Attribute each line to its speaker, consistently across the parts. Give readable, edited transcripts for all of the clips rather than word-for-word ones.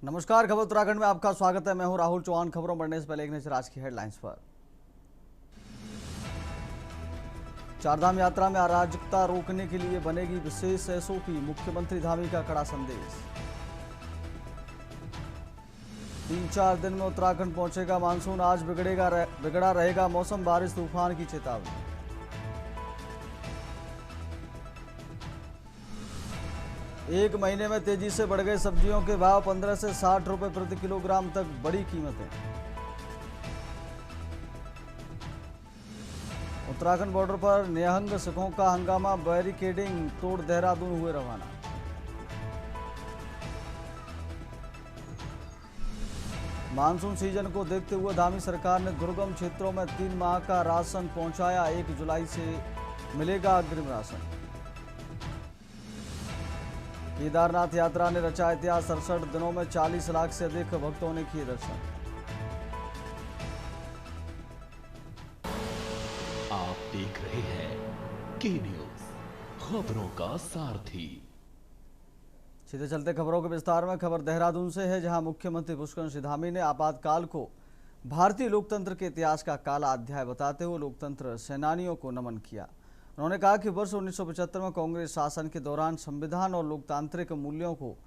Speaker 1: नमस्कार, खबर उत्तराखंड में आपका स्वागत है। मैं हूं राहुल चौहान। खबरों बढ़ने से पहले एक नजर आज की हेडलाइंस पर। चारधाम यात्रा में अराजकता रोकने के लिए बनेगी विशेष एसओपी, मुख्यमंत्री धामी का कड़ा संदेश। 3-4 दिन में उत्तराखंड पहुंचेगा मानसून, आज बिगड़ा रहेगा मौसम, बारिश तूफान की चेतावनी। एक महीने में तेजी से बढ़ गए सब्जियों के भाव, 15 से 60 रुपए प्रति किलोग्राम तक बढ़ी कीमतें। उत्तराखंड बॉर्डर पर निहंग सिखों का हंगामा, बैरिकेडिंग तोड़ देहरादून हुए रवाना। मानसून सीजन को देखते हुए धामी सरकार ने दुर्गम क्षेत्रों में 3 माह का राशन पहुंचाया, 1 जुलाई से मिलेगा अग्रिम राशन। केदारनाथ यात्रा ने रचा इतिहास, 67 दिनों में 40 लाख से अधिक भक्तों ने किए दर्शन।
Speaker 2: आप देख रहे हैं के न्यूज, खबरों का सारथी।
Speaker 1: सीधे चलते खबरों के विस्तार में। खबर देहरादून से है, जहां मुख्यमंत्री पुष्कर सिंह धामी ने आपातकाल को भारतीय लोकतंत्र के इतिहास का काला अध्याय बताते हुए लोकतंत्र सेनानियों को नमन किया। उन्होंने कहा कि वर्ष 1975 में कांग्रेस शासन के दौरान संविधान और लोकतांत्रिक मूल्यों को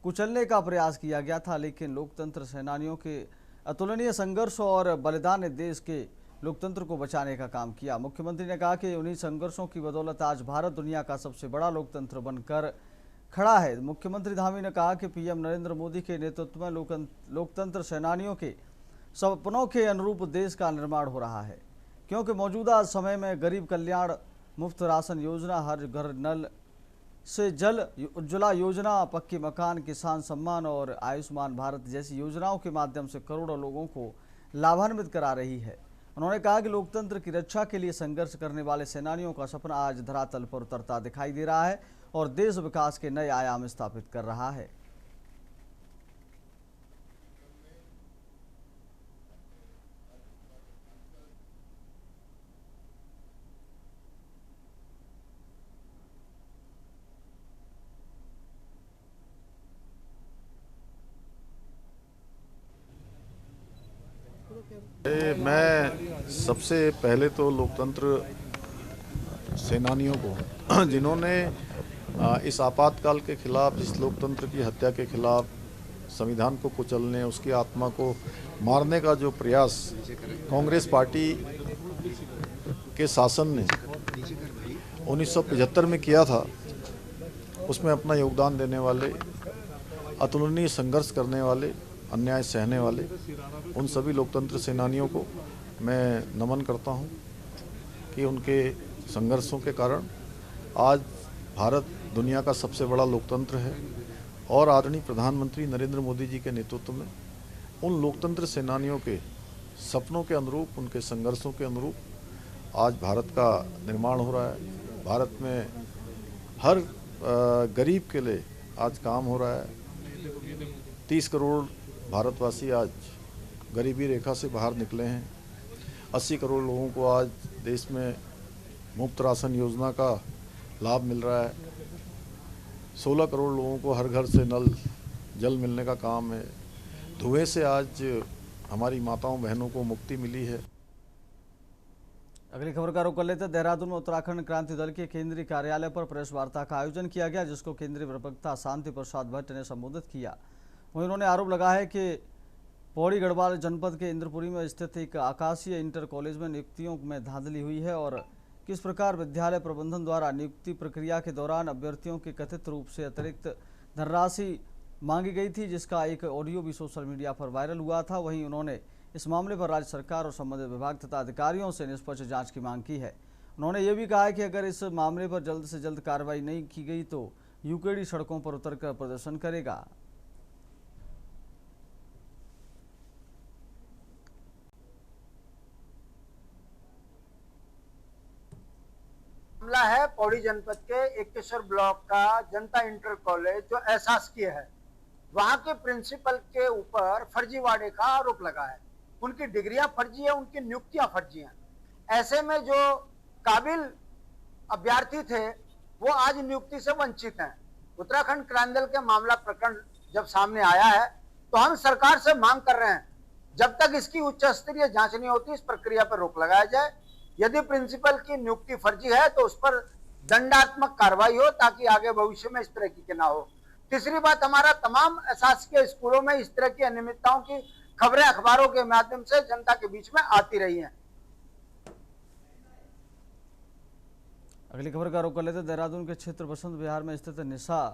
Speaker 1: कुचलने का प्रयास किया गया था, लेकिन लोकतंत्र सेनानियों के अतुलनीय संघर्ष और बलिदान ने देश के लोकतंत्र को बचाने का काम किया। मुख्यमंत्री ने कहा कि उन्हीं संघर्षों की बदौलत आज भारत दुनिया का सबसे बड़ा लोकतंत्र बनकर खड़ा है। मुख्यमंत्री धामी ने कहा कि पीएम नरेंद्र मोदी के नेतृत्व में लोकतंत्र सेनानियों के सपनों के अनुरूप देश का निर्माण हो रहा है, क्योंकि मौजूदा समय में गरीब कल्याण, मुफ्त राशन योजना, हर घर नल से जल, उज्ज्वला योजना, पक्के मकान, किसान सम्मान और आयुष्मान भारत जैसी योजनाओं के माध्यम से करोड़ों लोगों को लाभान्वित करा रही है। उन्होंने कहा कि लोकतंत्र की रक्षा के लिए संघर्ष करने वाले सेनानियों का सपना आज धरातल पर उतरता दिखाई दे रहा है और देश विकास के नए आयाम स्थापित कर रहा है।
Speaker 3: मैं सबसे पहले तो लोकतंत्र सेनानियों को जिन्होंने इस आपातकाल के खिलाफ, इस लोकतंत्र की हत्या के खिलाफ, संविधान को कुचलने, उसकी आत्मा को मारने का जो प्रयास कांग्रेस पार्टी के शासन ने 1975 में किया था, उसमें अपना योगदान देने वाले, अतुलनीय संघर्ष करने वाले, अन्याय सहने वाले उन सभी लोकतंत्र सेनानियों को मैं नमन करता हूं कि उनके संघर्षों के कारण आज भारत दुनिया का सबसे बड़ा लोकतंत्र है और आदरणीय प्रधानमंत्री नरेंद्र मोदी जी के नेतृत्व में उन लोकतंत्र सेनानियों के सपनों के अनुरूप, उनके संघर्षों के अनुरूप आज भारत का निर्माण हो रहा है। भारत में हर गरीब के लिए आज काम हो रहा है। 30 करोड़ भारतवासी आज गरीबी रेखा से बाहर निकले हैं। 80 करोड़ लोगों को आज देश में मुफ्त राशन योजना का लाभ मिल रहा है। 16 करोड़ लोगों को हर घर से नल जल मिलने का काम है। धुएं से आज हमारी माताओं बहनों को मुक्ति मिली है।
Speaker 1: अगली खबर का रुख कर लेते हैं। देहरादून में उत्तराखंड क्रांति दल के केंद्रीय कार्यालय पर प्रेस वार्ता का आयोजन किया गया, जिसको केंद्रीय प्रवक्ता शांति प्रसाद भट्ट ने संबोधित किया। वहीं उन्होंने आरोप लगाया है कि पौड़ी गढ़वाल जनपद के इंद्रपुरी में स्थित एक आकाशीय इंटर कॉलेज में नियुक्तियों में धांधली हुई है और किस प्रकार विद्यालय प्रबंधन द्वारा नियुक्ति प्रक्रिया के दौरान अभ्यर्थियों के कथित रूप से अतिरिक्त धनराशि मांगी गई थी, जिसका एक ऑडियो भी सोशल मीडिया पर वायरल हुआ था। वहीं उन्होंने इस मामले पर राज्य सरकार और संबंधित विभाग तथा अधिकारियों से निष्पक्ष जांच की मांग की है। उन्होंने ये भी कहा है कि अगर इस मामले पर जल्द से जल्द कार्रवाई नहीं की गई तो यूकेडी सड़कों पर उतरकर प्रदर्शन करेगा।
Speaker 4: मामला है पौड़ी जनपद के एकेश्वर ब्लॉक का जनता इंटर कॉलेज जो एहसासकीय है। वहां के प्रिंसिपल के ऊपर फर्जीवाड़े का आरोप लगा है। उनकी डिग्रियां फर्जी है, उनकी नियुक्तियां फर्जी हैं। ऐसे में जो काबिल अभ्यर्थी थे वो आज नियुक्ति से वंचित हैं। उत्तराखंड क्रांति दल के मामला प्रकरण जब सामने आया है तो हम सरकार से मांग कर रहे हैं, जब तक इसकी उच्च स्तरीय जांच नहीं होती, इस प्रक्रिया पर रोक लगाया जाए। यदि प्रिंसिपल की नियुक्ति फर्जी है तो उस पर दंडात्मक कार्रवाई हो, ताकि आगे भविष्य में इस तरह की ना हो। तीसरी बात, हमारा तमाम अशासकीय स्कूलों में इस तरह की अनियमितताओं की खबरें अखबारों के माध्यम से जनता के बीच में आती रही हैं।
Speaker 1: अगली खबर का रुख कर लेते। देहरादून के क्षेत्र बसंत विहार में स्थित निशा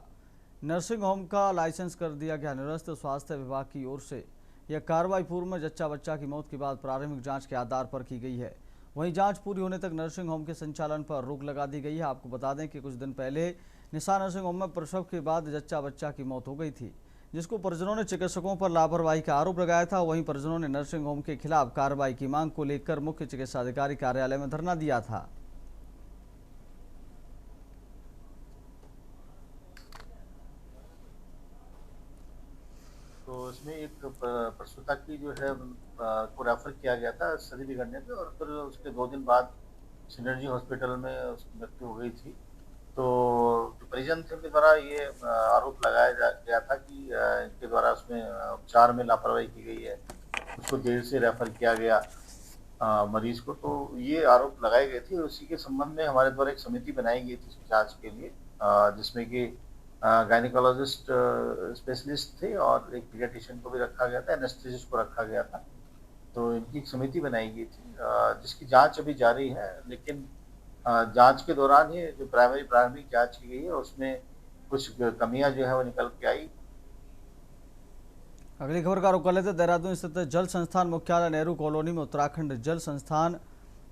Speaker 1: नर्सिंग होम का लाइसेंस कर दिया गया निरस्त। स्वास्थ्य विभाग की ओर से यह कार्रवाई पूर्व में जच्चा बच्चा की मौत के बाद प्रारंभिक जांच के आधार पर की गई है। वहीं जांच पूरी होने तक नर्सिंग होम के संचालन पर रोक लगा दी गई है। आपको बता दें कि कुछ दिन पहले निशा नर्सिंग होम में प्रसव के बाद जच्चा बच्चा की मौत हो गई थी, जिसको परिजनों ने चिकित्सकों पर लापरवाही का आरोप लगाया था। वहीं परिजनों ने नर्सिंग होम के खिलाफ कार्रवाई की मांग को लेकर मुख्य चिकित्सा अधिकारी कार्यालय में धरना दिया था।
Speaker 5: तो इसमें एक प्रसूता की जो है को रेफर किया गया था सर्दी बिगड़ने पे, और फिर उसके 2 दिन बाद सिनर्जी हॉस्पिटल में उसकी मृत्यु हो गई थी। तो जो परिजन थे, उनके द्वारा ये आरोप लगाया गया था कि इनके द्वारा उसमें उपचार में लापरवाही की गई है, उसको देर से रेफर किया गया मरीज को। तो ये आरोप लगाए गए थे। उसी के संबंध में हमारे द्वारा एक समिति बनाई गई थी जांच के लिए, जिसमें कि गायनिकोलॉजिस्ट स्पेशलिस्ट थे और एक पीडियाट्रिशियन को भी रखा गया था, एनेस्थेसिस्ट को रखा गया था। तो इनकी एक समिति बनाई गई थी, जिसकी जांच अभी जारी है। लेकिन जांच के दौरान ही जो प्रारंभिक जांच की गई है, उसमें कुछ कमियां जो है वो निकल के आई।
Speaker 1: अगली खबर का रुख कर लेते। देहरादून स्थित जल संस्थान मुख्यालय नेहरू कॉलोनी में उत्तराखंड जल संस्थान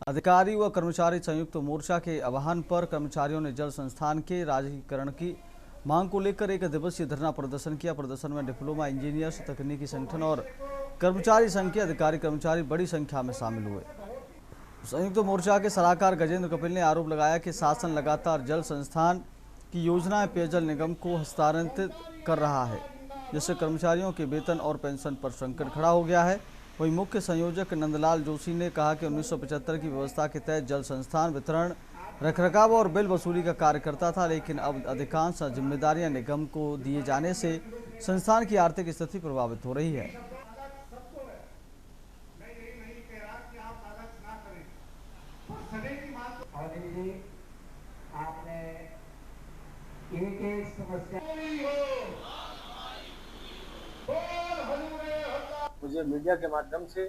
Speaker 1: अधिकारी व कर्मचारी संयुक्त मोर्चा के आह्वान पर कर्मचारियों ने जल संस्थान के राजीकरण की मांग को लेकर एक दिवसीय धरना प्रदर्शन किया। प्रदर्शन में डिप्लोमा इंजीनियर्स, तकनीकी संगठन और कर्मचारी संघ के अधिकारी कर्मचारी बड़ी संख्या में शामिल हुए। संयुक्त मोर्चा के सलाहकार गजेंद्र कपिल ने आरोप लगाया कि शासन लगातार जल संस्थान की योजनाएं पेयजल निगम को हस्तांतरित कर रहा है, जिससे कर्मचारियों के वेतन और पेंशन पर संकट खड़ा हो गया है। वहीं मुख्य संयोजक नंदलाल जोशी ने कहा कि 1975 की व्यवस्था के तहत जल संस्थान वितरण, रखरखाव और बिल वसूली का कार्य करता था, लेकिन अब अधिकांश जिम्मेदारियां निगम को दिए जाने से संस्थान की आर्थिक स्थिति प्रभावित हो रही है।
Speaker 6: मुझे मीडिया के माध्यम से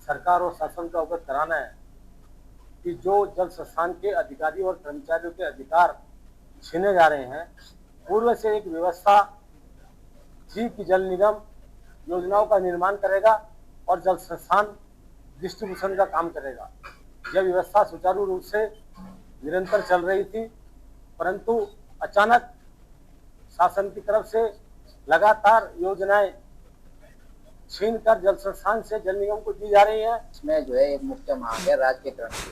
Speaker 6: सरकार और शासन का अवगत कराना है कि जो जल संस्थान के अधिकारी और कर्मचारियों के अधिकार छीने जा रहे हैं, पूर्व से एक व्यवस्था थी कि जल निगम योजनाओं का निर्माण करेगा और जल संस्थान डिस्ट्रीब्यूशन का काम करेगा। यह व्यवस्था सुचारू रूप से निरंतर चल रही थी, परंतु अचानक शासन की तरफ से लगातार योजनाएं छीनकर जल संस्थान से जल निगम को दी जा रही है।
Speaker 7: इसमें जो है एक मुख्य मांग है राजकीयकरण की,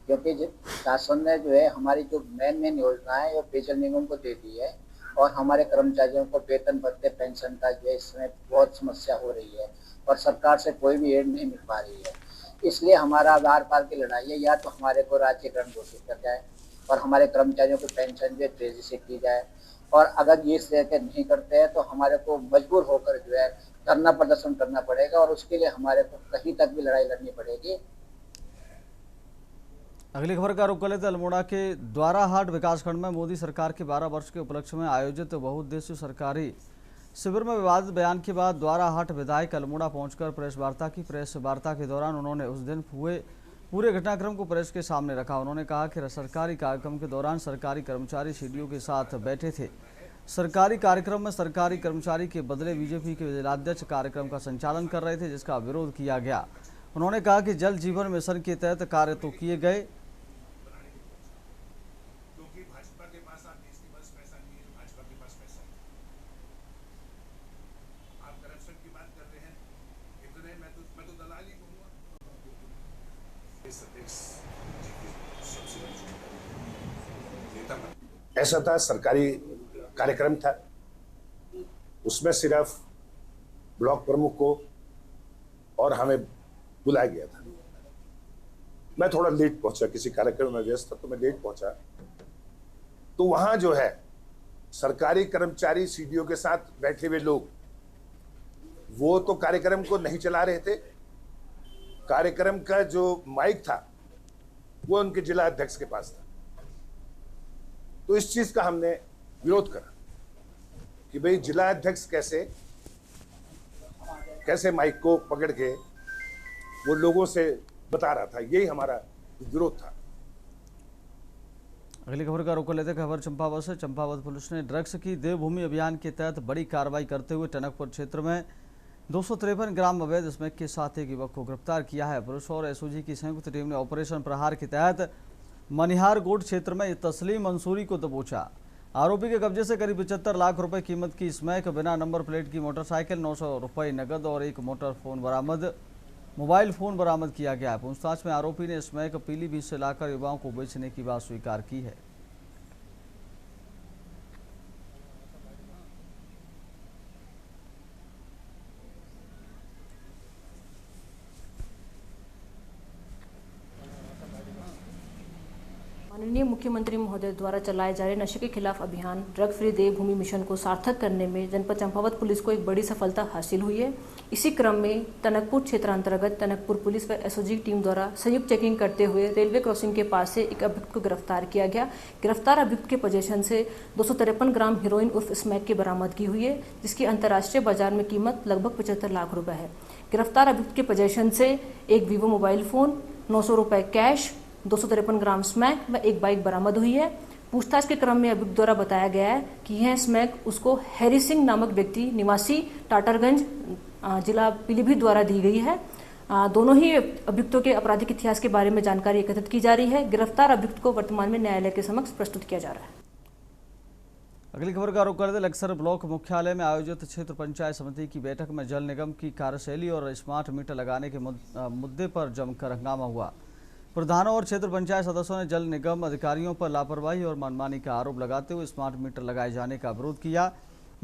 Speaker 7: क्योंकि शासन ने जो है हमारी जो मेन योजना है वो पेयजल निगम को दे दी है, और हमारे कर्मचारियों को वेतन भत्ते पेंशन का जो है इसमें बहुत समस्या हो रही है और सरकार से कोई भी एड नहीं मिल पा रही है। इसलिए हमारा आधार पार की लड़ाई है, या तो हमारे को राजकीयकरण घोषित कर जाए और हमारे कर्मचारियों को पेंशन जो तेजी से की जाए, और अगर ये नहीं करते हैं तो हमारे को मजबूर होकर जो है धरना प्रदर्शन करना पड़ेगा, और उसके लिए हमारे को कहीं तक भी लड़ाई लड़नी पड़ेगी।
Speaker 1: अगली खबर का रुख कर लेते। अल्मोड़ा के द्वाराहाट विकासखंड में मोदी सरकार के 12 वर्ष के उपलक्ष्य में आयोजित बहुउद्देशीय सरकारी शिविर में विवादित बयान के बाद द्वाराहाट विधायक अल्मोड़ा पहुंचकर प्रेस वार्ता की। प्रेस वार्ता के दौरान उन्होंने उस दिन हुए पूरे घटनाक्रम को प्रेस के सामने रखा। उन्होंने कहा कि सरकारी कार्यक्रम के दौरान सरकारी कर्मचारी सीडीओ के साथ बैठे थे। सरकारी कार्यक्रम में सरकारी कर्मचारी के बदले बीजेपी के जिलाध्यक्ष कार्यक्रम का संचालन कर रहे थे, जिसका विरोध किया गया। उन्होंने कहा कि जल जीवन मिशन के तहत कार्य तो किए गए,
Speaker 8: ऐसा था, सरकारी कार्यक्रम था, उसमें सिर्फ ब्लॉक प्रमुख को और हमें बुलाया गया था। मैं थोड़ा लेट पहुंचा, किसी कार्यक्रम में व्यस्त था तो मैं लेट पहुंचा। तो वहां जो है सरकारी कर्मचारी सीडीओ के साथ बैठे हुए लोग वो तो कार्यक्रम को नहीं चला रहे थे। कार्यक्रम का जो माइक था वो उनके जिला अध्यक्ष के पास था। तो इस चीज का हमने विरोध करा कि भाई जिला अध्यक्ष कैसे माइक को पकड़ के वो लोगों से बता रहा था। यही हमारा विरोध था।
Speaker 1: अगली खबर का रुख कर लेते खबर चंपावत से। चंपावत पुलिस ने ड्रग्स की देवभूमि अभियान के तहत बड़ी कार्रवाई करते हुए टनकपुर क्षेत्र में 253 ग्राम अवैध स्मैक के साथ एक युवक को गिरफ्तार किया है। पुलिस और एसओजी की संयुक्त टीम ने ऑपरेशन प्रहार के तहत मनिहार गोड क्षेत्र में तस्लीम मंसूरी को दबोचा। आरोपी के कब्जे से करीब 75 लाख रुपए कीमत की स्मैक, बिना नंबर प्लेट की मोटरसाइकिल, 900 रुपए नकद और एक मोबाइल फोन बरामद किया गया है। पूछताछ में आरोपी ने स्मैक पीलीभीत से लाकर युवाओं को बेचने की बात स्वीकार की है।
Speaker 9: माननीय मुख्यमंत्री महोदय द्वारा चलाए जा रहे नशे के खिलाफ अभियान ड्रग फ्री देवभूमि मिशन को सार्थक करने में जनपद चंपावत पुलिस को एक बड़ी सफलता हासिल हुई है। इसी क्रम में टनकपुर क्षेत्र अंतर्गत टनकपुर पुलिस व एसओजी टीम द्वारा संयुक्त चेकिंग करते हुए रेलवे क्रॉसिंग के पास से एक अभियुक्त को गिरफ्तार किया गया। गिरफ्तार अभियुक्त के पोजीशन से 253 ग्राम हीरोइन उर्फ स्मैक की बरामदगी हुई है, जिसकी अंतर्राष्ट्रीय बाजार में कीमत लगभग 75 लाख रुपए है। गिरफ्तार अभियुक्त के पोजीशन से एक वीवो मोबाइल फोन, 900 रुपए कैश, 253 ग्राम स्मैक व एक बाइक बरामद हुई है। पूछताछ के क्रम में अभियुक्त द्वारा बताया गया है कि यह स्मैक उसको हैरी सिंह नामक व्यक्ति निवासी टाटरगंज जिला पीलीभीत द्वारा दी गई है। दोनों ही अभियुक्तों के आपराधिक इतिहास के बारे में जानकारी एकत्रित की जा रही है। गिरफ्तार अभियुक्त को वर्तमान में न्यायालय के समक्ष प्रस्तुत किया जा रहा है।
Speaker 1: अगली खबर का रुख करते लक्सर ब्लॉक मुख्यालय में आयोजित क्षेत्र पंचायत समिति की बैठक में जल निगम की कार्यशैली और स्मार्ट मीटर लगाने के मुद्दे पर जमकर हंगामा हुआ। प्रधानों और क्षेत्र पंचायत सदस्यों ने जल निगम अधिकारियों पर लापरवाही और मनमानी का आरोप लगाते हुए स्मार्ट मीटर लगाए जाने का विरोध किया।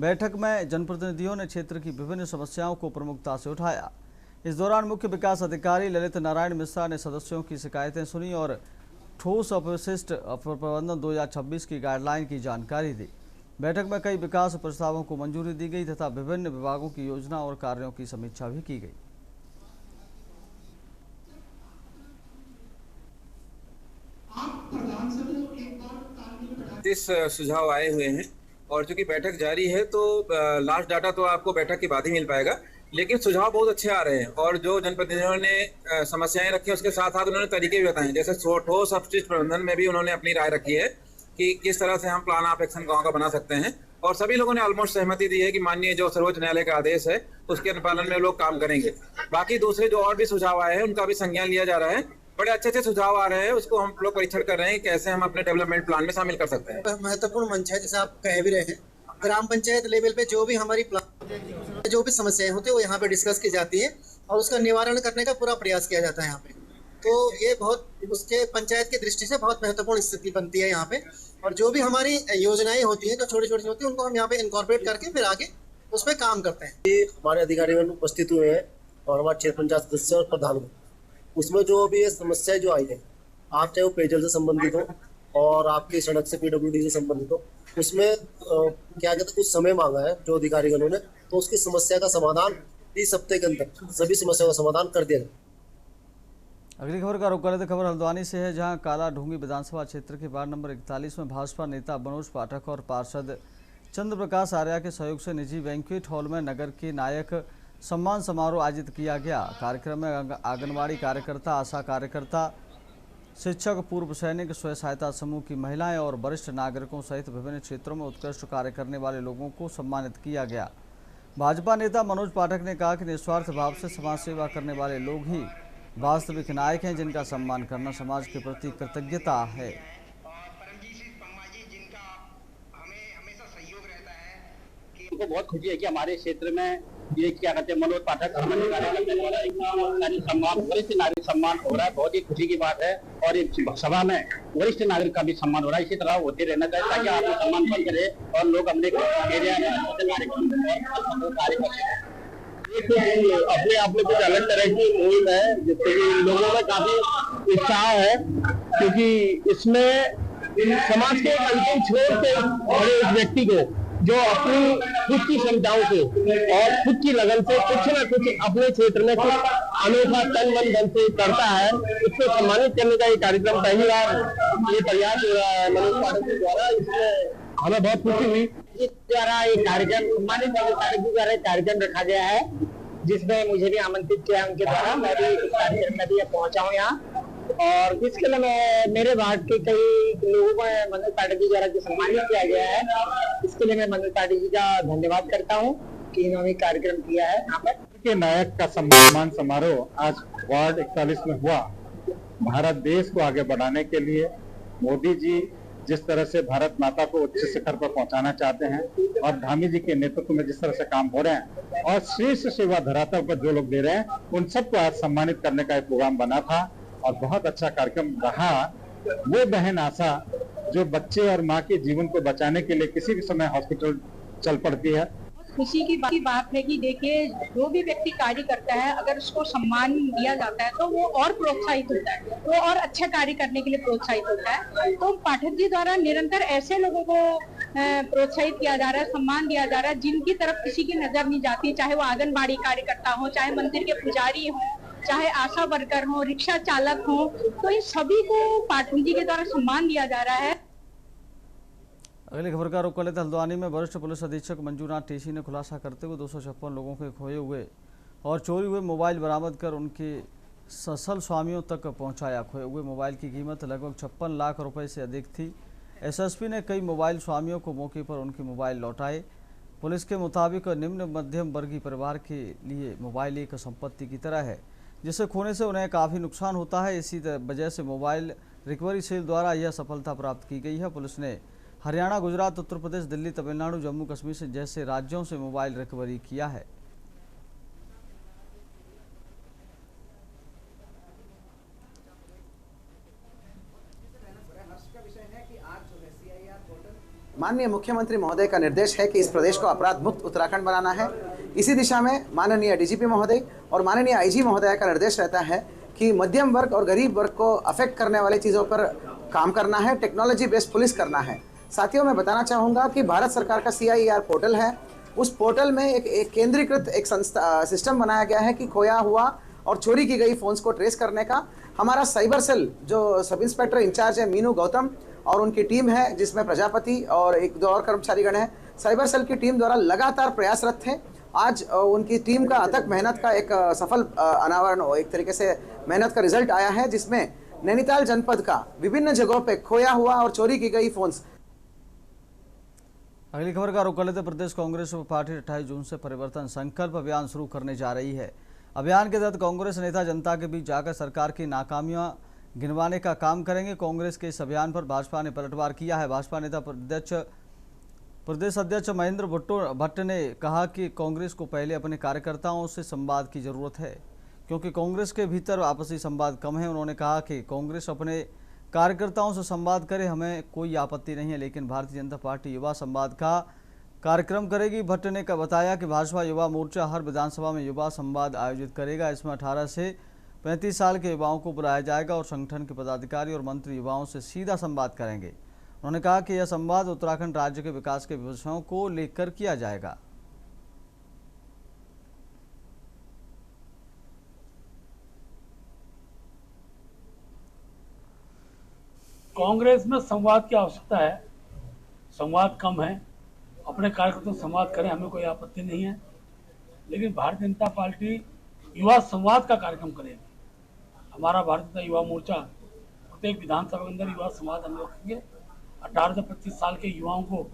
Speaker 1: बैठक में जनप्रतिनिधियों ने क्षेत्र की विभिन्न समस्याओं को प्रमुखता से उठाया। इस दौरान मुख्य विकास अधिकारी ललित नारायण मिश्रा ने सदस्यों की शिकायतें सुनी और ठोस अपशिष्ट प्रबंधन 2026 की गाइडलाइन की जानकारी दी। बैठक में कई विकास प्रस्तावों को मंजूरी दी गई तथा विभिन्न विभागों की योजना और कार्यों की समीक्षा भी की गई।
Speaker 10: सुझाव आए हुए हैं और चूंकि बैठक जारी है तो लास्ट डाटा तो आपको बैठक के बाद ही मिल पाएगा, लेकिन सुझाव बहुत अच्छे आ रहे हैं और जो जनप्रतिनिधियों ने समस्याएं रखी उसके साथ साथ उन्होंने तरीके भी बताए। जैसे ठोस अपशिष्ट प्रबंधन में भी उन्होंने अपनी राय रखी है कि किस तरह से हम प्लान ऑफ एक्शन गाँव का बना सकते हैं और सभी लोगों ने ऑलमोस्ट सहमति दी है कि माननीय जो सर्वोच्च न्यायालय का आदेश है उसके अनुपालन में लोग काम करेंगे। बाकी दूसरे जो और भी सुझाव आए हैं उनका भी संज्ञान लिया जा रहा है। बड़े अच्छे सुझाव आ रहे हैं, उसको हम लोग परीक्षण कर रहे हैं कैसे हम अपने डेवलपमेंट प्लान में शामिल कर सकते हैं।
Speaker 11: महत्वपूर्ण मंच है, जैसे आप कह भी रहे हैं, ग्राम पंचायत लेवल पे जो भी हमारी जो भी समस्याएं होती है वो यहाँ पे डिस्कस की जाती है और उसका निवारण करने का पूरा प्रयास किया जाता है यहाँ पे। तो ये बहुत उसके पंचायत की दृष्टि से बहुत महत्वपूर्ण स्थिति बनती है यहाँ पे। और जो भी हमारी योजनाएं होती हैं जो छोटी छोटी होती है उनको हम यहाँ पे इनकॉर्पोरेट करके फिर आगे उस पर काम करते हैं।
Speaker 12: ये हमारे अधिकारी उपस्थित हुए हैं और हमारे क्षेत्र पंचायत सदस्य और प्रधान, उसमें जो भी समस्याएं जो आई है, आप चाहे वो पेयजल से संबंधित हो और आपकी सड़क से PWD से संबंधित हो, उसमें क्या कहते हैं कुछ समय मांगा है जो अधिकारीगणों ने, तो उसकी समस्या का समाधान 30 हफ्ते के अंदर सभी समस्याओं का समाधान कर दिया।
Speaker 1: अगली खबर का रुख कर लेते खबर हल्द्वानी से है, जहां काला ढूंगी विधानसभा क्षेत्र के वार्ड नंबर 41 में भाजपा नेता मनोज पाठक और पार्षद चंद्र प्रकाश आर्या के सहयोग से निजी बैंक्वेट हॉल में नगर के नायक सम्मान समारोह आयोजित किया गया। कार्यक्रम में आंगनबाड़ी कार्यकर्ता, आशा कार्यकर्ता, शिक्षक, पूर्व सैनिक, स्वयं सहायता समूह की महिलाएं और वरिष्ठ नागरिकों सहित विभिन्न क्षेत्रों में उत्कृष्ट कार्य करने वाले लोगों को सम्मानित किया गया। भाजपा नेता मनोज पाठक ने कहा कि निस्वार्थ भाव से समाज सेवा करने वाले लोग ही वास्तविक नायक हैं, जिनका सम्मान करना समाज के प्रति कृतज्ञता है।
Speaker 13: हमको बहुत खुशी है कि हमारे क्षेत्र में ये क्या कहते हैं मनोज पाठक सम्मान, वरिष्ठ नागरिक सम्मान हो रहा है, बहुत ही खुशी की बात है। और इस सभा में वरिष्ठ नागरिक का भी सम्मान हो रहा है, इसी तरह होते रहना चाहिए ताकि आप सम्मान बन करे और लोग अपने एरिया में कार्य करें। अपने आप में कुछ अलग तरह की मुहिम है जिससे कि लोगों में काफी उत्साह है, क्योंकि इसमें समाज के एक अंतिम छोर से बड़े एक व्यक्ति को जो अपनी खुद की क्षमताओं से और खुद की लगन से कुछ न कुछ अपने क्षेत्र में कुछ अनोखा तन मन धन से करता है, उसको सम्मानित करने का ये कार्यक्रम पहली बार ये प्रयास हो रहा है मनोज पाठक के द्वारा। इसमें हमें बहुत खुशी हुई। इस द्वारा ये कार्यक्रम सम्मानित मनोज पाठक जी द्वारा कार्यक्रम रखा गया है, जिसमें मुझे भी आमंत्रित किया उनके द्वारा। मैं भी इस कार्यक्रम में भी पहुंचा हूँ यहाँ, और इसके लिए मैं मेरे वार्ड के कई लोगों को मनोज पाठक जी द्वारा जो सम्मानित किया गया है, इसके लिए मैं मनोज पाठक जी का धन्यवाद करता हूँ कि इन्होंने कार्यक्रम किया है यहाँ पर।
Speaker 14: के नायक का सम्मान समारोह आज वार्ड 41 में हुआ। भारत देश को आगे बढ़ाने के लिए मोदी जी जिस तरह से भारत माता को उच्च शिखर पर पहुंचाना चाहते हैं, और धामी जी के नेतृत्व में जिस तरह से काम हो रहे हैं, और श्रेष्ठ सेवा धरातल पर जो लोग दे रहे हैं, उन सबको आज सम्मानित करने का एक प्रोग्राम बना था और बहुत अच्छा कार्यक्रम रहा। वो बहन आशा जो बच्चे और माँ के जीवन को बचाने के लिए किसी भी समय हॉस्पिटल चल पड़ती है।
Speaker 15: खुशी की बात है कि देखिए, जो भी व्यक्ति कार्य करता है, अगर उसको सम्मान दिया जाता है तो वो और प्रोत्साहित होता है, वो और अच्छा कार्य करने के लिए प्रोत्साहित होता है। तो पाठक जी द्वारा निरंतर ऐसे लोगों को प्रोत्साहित किया जा रहा है, सम्मान दिया जा रहा है, जिनकी तरफ किसी की नजर नहीं जाती, चाहे वो आंगनबाड़ी कार्यकर्ता हो, चाहे मंदिर के पुजारी हो, चाहे आशा वर्कर हो, रिक्शा चालक हो, तो इन सभी को पाठक जी के द्वारा सम्मान दिया जा रहा है।
Speaker 1: अगली खबर का रुख कर लेते हल्द्वानी में वरिष्ठ पुलिस अधीक्षक मंजूनाथ टेसी ने खुलासा करते हुए 256 लोगों के खोए हुए और चोरी हुए मोबाइल बरामद कर उनके ससल स्वामियों तक पहुंचाया। खोए हुए मोबाइल की कीमत लगभग 56 लाख रुपए से अधिक थी। एसएसपी ने कई मोबाइल स्वामियों को मौके पर उनके मोबाइल लौटाए। पुलिस के मुताबिक निम्न मध्यम वर्गीय परिवार के लिए मोबाइल एक संपत्ति की तरह है, जिसे खोने से उन्हें काफ़ी नुकसान होता है। इसी वजह से मोबाइल रिकवरी सेल द्वारा यह सफलता प्राप्त की गई है। पुलिस ने हरियाणा, गुजरात, उत्तर प्रदेश, दिल्ली, तमिलनाडु, जम्मू कश्मीर से जैसे राज्यों से मोबाइल रिकवरी किया है।
Speaker 16: माननीय मुख्यमंत्री महोदय का निर्देश है कि इस प्रदेश को अपराध मुक्त उत्तराखंड बनाना है। इसी दिशा में माननीय डीजीपी महोदय और माननीय आईजी महोदय का निर्देश रहता है कि मध्यम वर्ग और गरीब वर्ग को अफेक्ट करने वाली चीज़ों पर काम करना है, टेक्नोलॉजी बेस्ड पुलिस करना है। साथियों, मैं बताना चाहूँगा कि भारत सरकार का CIER पोर्टल है। उस पोर्टल में एक केंद्रीकृत एक सिस्टम बनाया गया है कि खोया हुआ और चोरी की गई फ़ोन्स को ट्रेस करने का। हमारा साइबर सेल जो सब इंस्पेक्टर इंचार्ज है मीनू गौतम और उनकी टीम है, जिसमें प्रजापति और एक दो और कर्मचारीगण हैं, साइबर सेल की टीम द्वारा लगातार प्रयासरत थे। आज उनकी टीम का अथक मेहनत का एक सफल अनावरण, एक तरीके से मेहनत का रिजल्ट आया है, जिसमें नैनीताल जनपद का विभिन्न जगहों पे खोया हुआ और चोरी की गई फोन्स।
Speaker 1: अगली खबर का रुख कर लेते प्रदेश कांग्रेस पार्टी 28 जून से परिवर्तन संकल्प अभियान शुरू करने जा रही है। अभियान के तहत कांग्रेस नेता जनता के बीच जाकर सरकार की नाकामियां गिनवाने का काम करेंगे। कांग्रेस के इस अभियान पर भाजपा ने पलटवार किया है। भाजपा नेता प्रदेश अध्यक्ष महेंद्र भट्ट ने कहा कि कांग्रेस को पहले अपने कार्यकर्ताओं से संवाद की जरूरत है, क्योंकि कांग्रेस के भीतर आपसी संवाद कम है। उन्होंने कहा कि कांग्रेस अपने कार्यकर्ताओं से संवाद करे, हमें कोई आपत्ति नहीं है, लेकिन भारतीय जनता पार्टी युवा संवाद का कार्यक्रम करेगी। भट्ट ने बताया कि भाजपा युवा मोर्चा हर विधानसभा में युवा संवाद आयोजित करेगा। इसमें 18 से 35 साल के युवाओं को बुलाया जाएगा और संगठन के पदाधिकारी और मंत्री युवाओं से सीधा संवाद करेंगे। उन्होंने कहा कि यह संवाद उत्तराखंड राज्य के विकास के विषयों को लेकर किया जाएगा।
Speaker 17: कांग्रेस में संवाद की आवश्यकता है, संवाद कम है। अपने कार्यकर्ताओं से संवाद करें, हमें कोई आपत्ति नहीं है, लेकिन भारतीय जनता पार्टी युवा संवाद का कार्यक्रम करेगी। हमारा भारतीय जनता युवा मोर्चा प्रत्येक विधानसभा के अंदर युवा संवाद हम रखेंगे। 18 से 25 साल के युवाओं को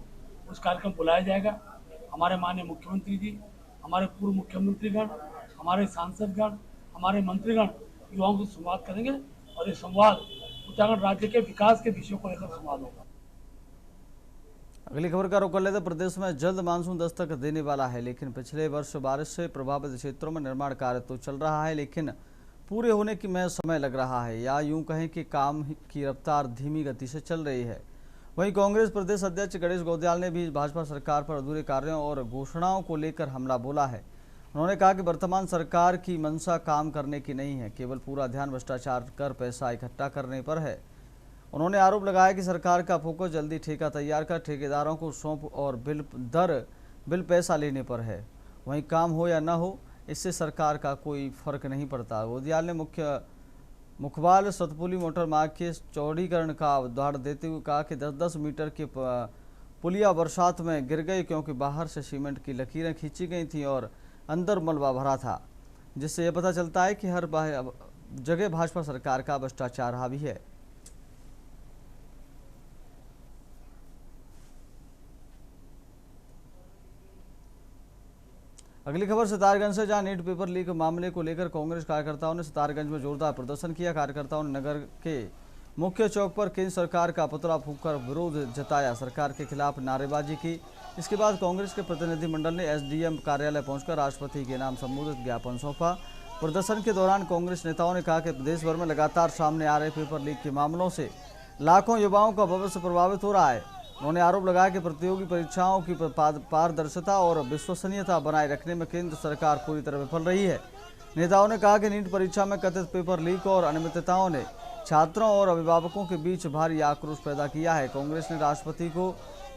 Speaker 17: उस कार्यक्रम बुलाया जाएगा। हमारे माननीय मुख्यमंत्री जी, हमारे पूर्व मुख्यमंत्रीगण, हमारे सांसदगण, हमारे मंत्रीगण युवाओं से संवाद करेंगे और ये संवाद उत्तराखंड राज्य के विकास के विषयों को लेकर संवाद होगा।
Speaker 1: अगली खबर का रुख कर लेते प्रदेश में जल्द मानसून दस्तक देने वाला है, लेकिन पिछले वर्ष बारिश से प्रभावित क्षेत्रों में निर्माण कार्य तो चल रहा है, लेकिन पूरे होने में समय लग रहा है, या यूं कहें कि काम की रफ्तार धीमी गति से चल रही है। वहीं कांग्रेस प्रदेश अध्यक्ष गणेश गोंदियाल ने भी भाजपा सरकार पर अधूरे कार्यों और घोषणाओं को लेकर हमला बोला है। उन्होंने कहा कि वर्तमान सरकार की मंशा काम करने की नहीं है, केवल पूरा ध्यान भ्रष्टाचार कर पैसा इकट्ठा करने पर है। उन्होंने आरोप लगाया कि सरकार का फोकस जल्दी ठेका तैयार कर ठेकेदारों को सौंप और बिल पैसा लेने पर है। वहीं काम हो या न हो, इससे सरकार का कोई फर्क नहीं पड़ता। गोदियाल ने मुखबाल सतपुली मोटर मार्ग के चौड़ीकरण का उदाहरण देते हुए कहा कि 10-10 मीटर के पुलिया बरसात में गिर गई क्योंकि बाहर से सीमेंट की लकीरें खींची गई थी और अंदर मलबा भरा था, जिससे यह पता चलता है कि हर जगह भाजपा सरकार का भ्रष्टाचार हावी है। अगली खबर सितारगंज से, जहां नीट पेपर लीक मामले को लेकर कांग्रेस कार्यकर्ताओं ने सितारगंज में जोरदार प्रदर्शन किया। कार्यकर्ताओं ने नगर के मुख्य चौक पर केंद्र सरकार का पुतला फूंककर विरोध जताया, सरकार के खिलाफ नारेबाजी की। इसके बाद कांग्रेस के प्रतिनिधिमंडल ने एसडीएम कार्यालय पहुंचकर राष्ट्रपति के नाम संबोधित ज्ञापन सौंपा। प्रदर्शन के दौरान कांग्रेस नेताओं ने कहा कि प्रदेश भर में लगातार सामने आ रहे पेपर लीक के मामलों से लाखों युवाओं का भविष्य प्रभावित हो रहा है। उन्होंने आरोप लगाया कि प्रतियोगी परीक्षाओं की पारदर्शिता और विश्वसनीयता बनाए रखने में केंद्र सरकार पूरी तरह विफल रही है। नेताओं ने कहा कि नीट परीक्षा में कथित पेपर लीक और अनियमितताओं ने छात्रों और अभिभावकों के बीच भारी आक्रोश पैदा किया है। कांग्रेस ने राष्ट्रपति को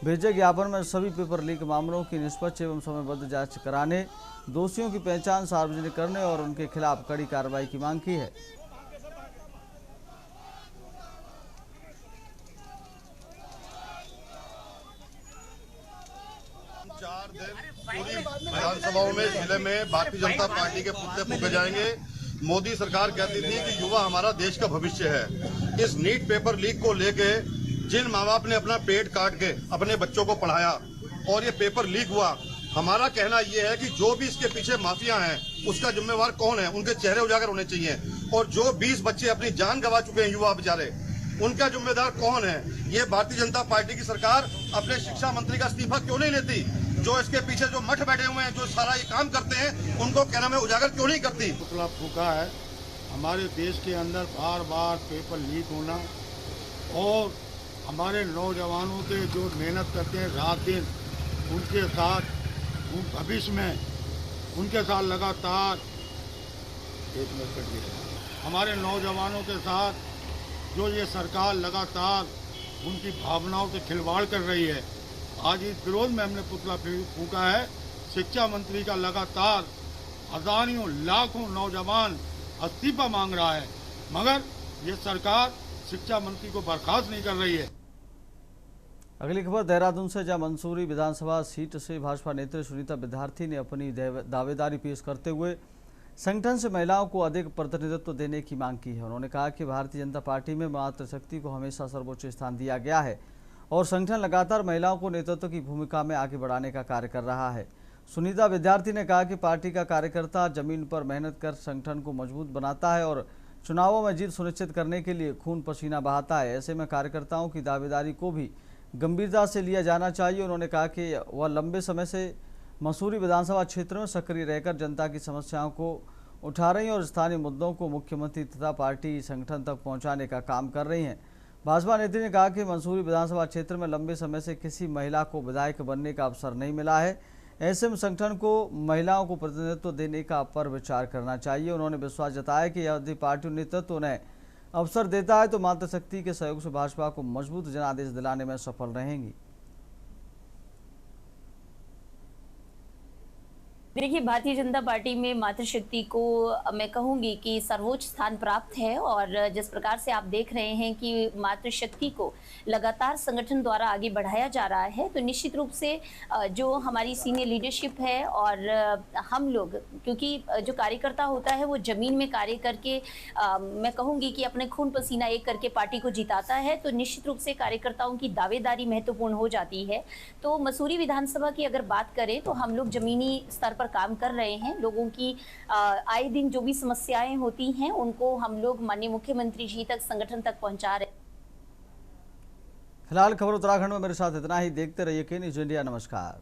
Speaker 1: भेजे ज्ञापन में सभी पेपर लीक मामलों की निष्पक्ष एवं समयबद्ध जांच कराने, दोषियों की पहचान सार्वजनिक करने और उनके खिलाफ कड़ी कार्रवाई की मांग की है।
Speaker 18: पूरी विधानसभाओं में जिले में भारतीय जनता पार्टी के पुतले फूके जाएंगे। मोदी सरकार कहती थी कि युवा हमारा देश का भविष्य है। इस नीट पेपर लीक को लेके जिन माँ बाप ने अपना पेट काट के अपने बच्चों को पढ़ाया और ये पेपर लीक हुआ, हमारा कहना ये है कि जो भी इसके पीछे माफिया हैं उसका जिम्मेवार कौन है, उनके चेहरे उजागर होने चाहिए। और जो 20 बच्चे अपनी जान गंवा चुके हैं युवा बेचारे, उनका जिम्मेदार कौन है? ये भारतीय जनता पार्टी की सरकार अपने शिक्षा मंत्री का इस्तीफा क्यों नहीं लेती? जो इसके पीछे जो मठ बैठे हुए हैं, जो सारा ये काम करते हैं, उनको कहना में उजागर क्यों नहीं करती?
Speaker 19: पुतला फूका है। हमारे देश के अंदर बार बार पेपर लीक होना और हमारे नौजवानों के जो मेहनत करते हैं रात दिन, उनके साथ भविष्य में उनके साथ लगातार हमारे नौजवानों के साथ जो ये सरकार लगातार उनकी भावनाओं से खिलवाड़ कर रही है। आज इस विरोध में हमने पुतला फूका है। शिक्षा मंत्री का लगातार हजारों लाखों नौजवान इस्तीफा मांग रहा है, मगर ये सरकार शिक्षा मंत्री को बर्खास्त नहीं कर रही है।
Speaker 1: अगली खबर देहरादून से, जहां मंसूरी विधानसभा सीट से भाजपा नेत्री सुनीता विद्यार्थी ने अपनी दावेदारी पेश करते हुए संगठन से महिलाओं को अधिक प्रतिनिधित्व देने की मांग की है। उन्होंने कहा कि भारतीय जनता पार्टी में मातृशक्ति को हमेशा सर्वोच्च स्थान दिया गया है और संगठन लगातार महिलाओं को नेतृत्व की भूमिका में आगे बढ़ाने का कार्य कर रहा है। सुनीता विद्यार्थी ने कहा कि पार्टी का कार्यकर्ता जमीन पर मेहनत कर संगठन को मजबूत बनाता है और चुनावों में जीत सुनिश्चित करने के लिए खून पसीना बहाता है। ऐसे में कार्यकर्ताओं की दावेदारी को भी गंभीरता से लिया जाना चाहिए। उन्होंने कहा कि वह लंबे समय से मंसूरी विधानसभा क्षेत्र में सक्रिय रहकर जनता की समस्याओं को उठा रही हैं और स्थानीय मुद्दों को मुख्यमंत्री तथा पार्टी संगठन तक पहुंचाने का काम कर रही हैं। भाजपा नेत्री ने कहा कि मंसूरी विधानसभा क्षेत्र में लंबे समय से किसी महिला को विधायक बनने का अवसर नहीं मिला है। ऐसे में संगठन को महिलाओं को प्रतिनिधित्व देने का पर विचार करना चाहिए। उन्होंने विश्वास जताया कि यदि पार्टी नेतृत्व उन्हें अवसर देता है तो मातृशक्ति के सहयोग से भाजपा को मजबूत जनादेश दिलाने में सफल रहेंगी।
Speaker 20: देखिए, भारतीय जनता पार्टी में मातृशक्ति को मैं कहूंगी कि सर्वोच्च स्थान प्राप्त है और जिस प्रकार से आप देख रहे हैं कि मातृशक्ति को लगातार संगठन द्वारा आगे बढ़ाया जा रहा है, तो निश्चित रूप से जो हमारी सीनियर लीडरशिप है और हम लोग, क्योंकि जो कार्यकर्ता होता है वो जमीन में कार्य करके मैं कहूंगी कि अपने खून पसीना एक करके पार्टी को जिताता है, तो निश्चित रूप से कार्यकर्ताओं की दावेदारी महत्वपूर्ण हो जाती है। तो मसूरी विधानसभा की अगर बात करें तो हम लोग जमीनी स्तर पर काम कर रहे हैं। लोगों की आए दिन जो भी समस्याएं होती हैं उनको हम लोग माननीय मुख्यमंत्री जी तक, संगठन तक पहुंचा रहे हैं।
Speaker 1: फिलहाल खबर उत्तराखंड में मेरे साथ इतना ही। देखते रहिए के न्यूज इंडिया। नमस्कार।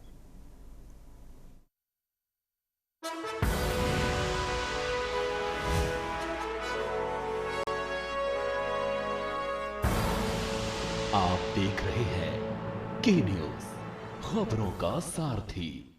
Speaker 2: आप देख रहे हैं के न्यूज, खबरों का सारथी।